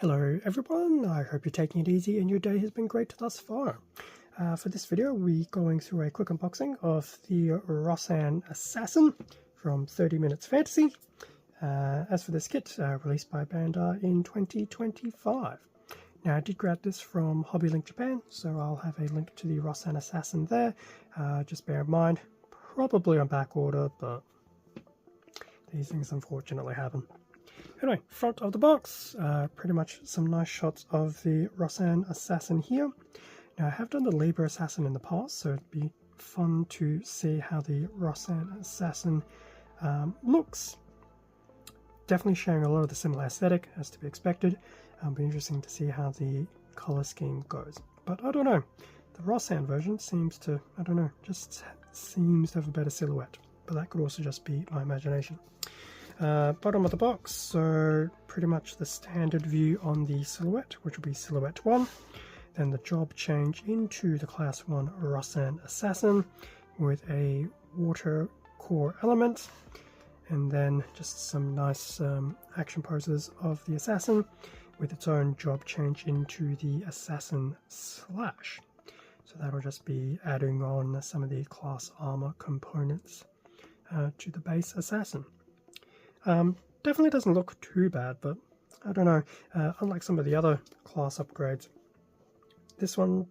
Hello everyone, I hope you're taking it easy and your day has been great thus far. For this video we're going through a quick unboxing of the Rosan Assassin from 30 Minutes Fantasy. As for this kit, released by Bandai in 2025. Now I did grab this from Hobby Link Japan, so I'll have a link to the Rosan Assassin there. Just bear in mind, probably on back order, but these things unfortunately happen. Anyway, front of the box, pretty much some nice shots of the Rosan Assassin here. Now I have done the Libra Assassin in the past, so it'd be fun to see how the Rosan Assassin looks. Definitely sharing a lot of the similar aesthetic as to be expected. It'll be interesting to see how the color scheme goes. But I don't know, the Rosan version seems to, I don't know, just seems to have a better silhouette. But that could also just be my imagination. Bottom of the box, so pretty much the standard view on the silhouette, which will be silhouette 1. Then the job change into the class 1 Rosan Assassin with a water core element. And then just some nice action poses of the Assassin with its own job change into the Assassin Slash. So that'll just be adding on some of the class armor components to the base Assassin. Definitely doesn't look too bad, but I don't know, unlike some of the other class upgrades, this one,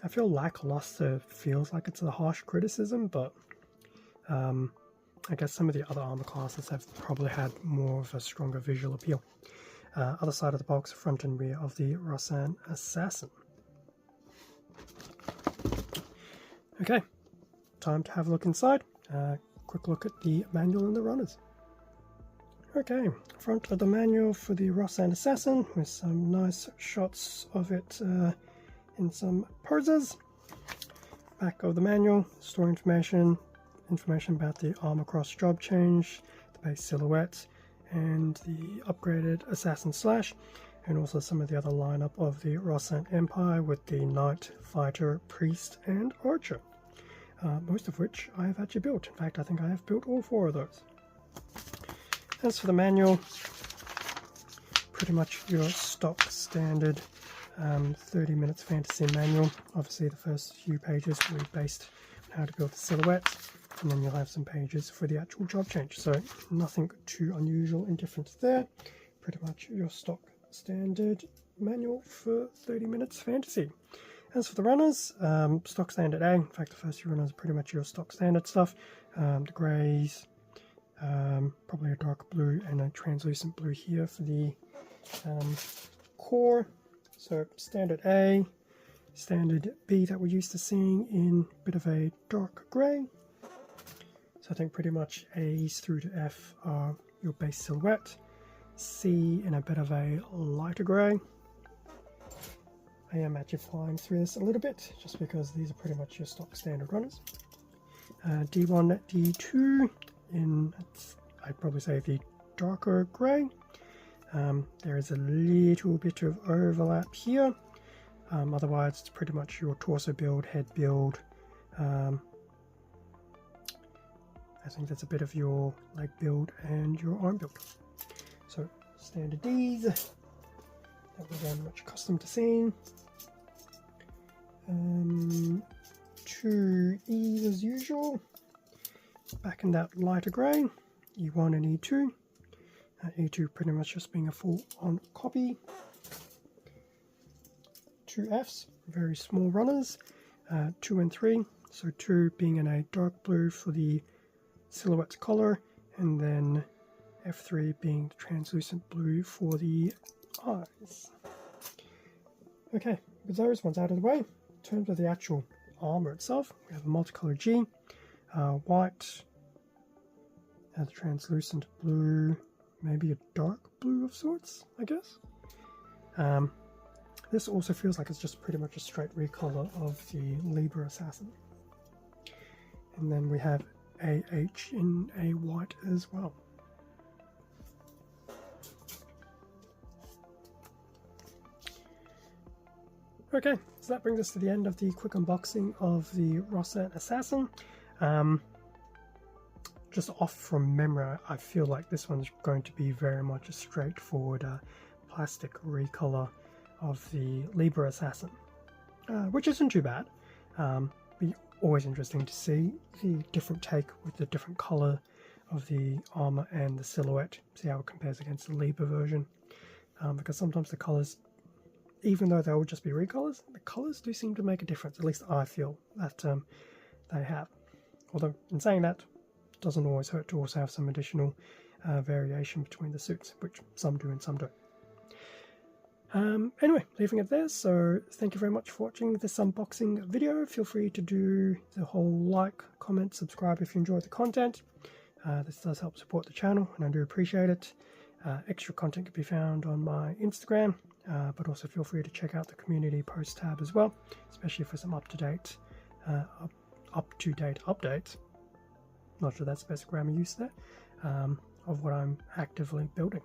I feel lackluster feels like it's a harsh criticism, but I guess some of the other armor classes have probably had more of a stronger visual appeal. Other side of the box, front and rear of the Rosan Assassin. Okay, time to have a look inside. Quick look at the manual and the runners. Okay, front of the manual for the Rosan Assassin with some nice shots of it in some poses. Back of the manual, store information about the armor cross job change, the base silhouette, and the upgraded Assassin Slash, and also some of the other lineup of the Rosan Empire with the Knight, Fighter, Priest, and Archer. Most of which I have actually built. In fact, I think I have built all 4 of those. As for the manual, pretty much your stock standard 30 Minutes Fantasy manual. Obviously the first few pages will be based on how to build the silhouette, and then you'll have some pages for the actual job change. So nothing too unusual and different there. Pretty much your stock standard manual for 30 Minutes Fantasy. As for the runners, stock standard A. In fact, the first few runners are pretty much your stock standard stuff. The greys, probably a dark blue and a translucent blue here for the core. So standard A, standard B that we're used to seeing in a bit of a dark grey. So I think pretty much A's through to F are your base silhouette. C in a bit of a lighter grey. I am actually flying through this a little bit, just because these are pretty much your stock standard runners. D1, D2 in, I'd probably say the darker grey. There is a little bit of overlap here. Otherwise, it's pretty much your torso build, head build. I think that's a bit of your leg build and your arm build. So standard Ds that we're very much accustomed to seeing. 2 E's as usual, back in that lighter grey, E1 and E2. E2 pretty much just being a full-on copy. 2 F's, very small runners, 2 and 3, so 2 being in a dark blue for the silhouette's color, and then F3 being the translucent blue for the eyes. Okay, with those ones out of the way, in terms of the actual armor itself, we have a multicolored G, white, a translucent blue, maybe a dark blue of sorts, I guess. This also feels like it's just pretty much a straight recolor of the Libra Assassin. And then we have AH in a white as well. Okay, so that brings us to the end of the quick unboxing of the Rosan Assassin. just off from memory, I feel like this one's going to be very much a straightforward plastic recolor of the Libra Assassin, which isn't too bad. Be always interesting to see the different take with the different color of the armor and the silhouette, see how it compares against the Libra version, because sometimes the colors, even though they'll just be recolors, the colors do seem to make a difference. At least I feel that they have. Although in saying that, it doesn't always hurt to also have some additional variation between the suits, which some do and some don't. Anyway, leaving it there, so thank you very much for watching this unboxing video. Feel free to do the whole like, comment, subscribe if you enjoy the content. This does help support the channel, and I do appreciate it. Extra content can be found on my Instagram, but also feel free to check out the community post tab as well, especially for some up-to-date updates. Not sure that's the best grammar use there, of what I'm actively building.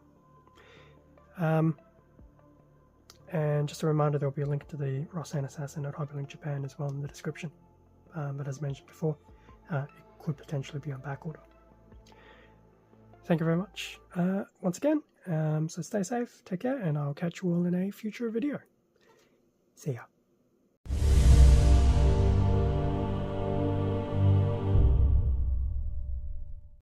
And just a reminder, there'll be a link to the Rosan Assassin at Hyperlink Japan as well in the description. But as mentioned before, it could potentially be on back order. Thank you very much once again. So stay safe, take care, and I'll catch you all in a future video. See ya.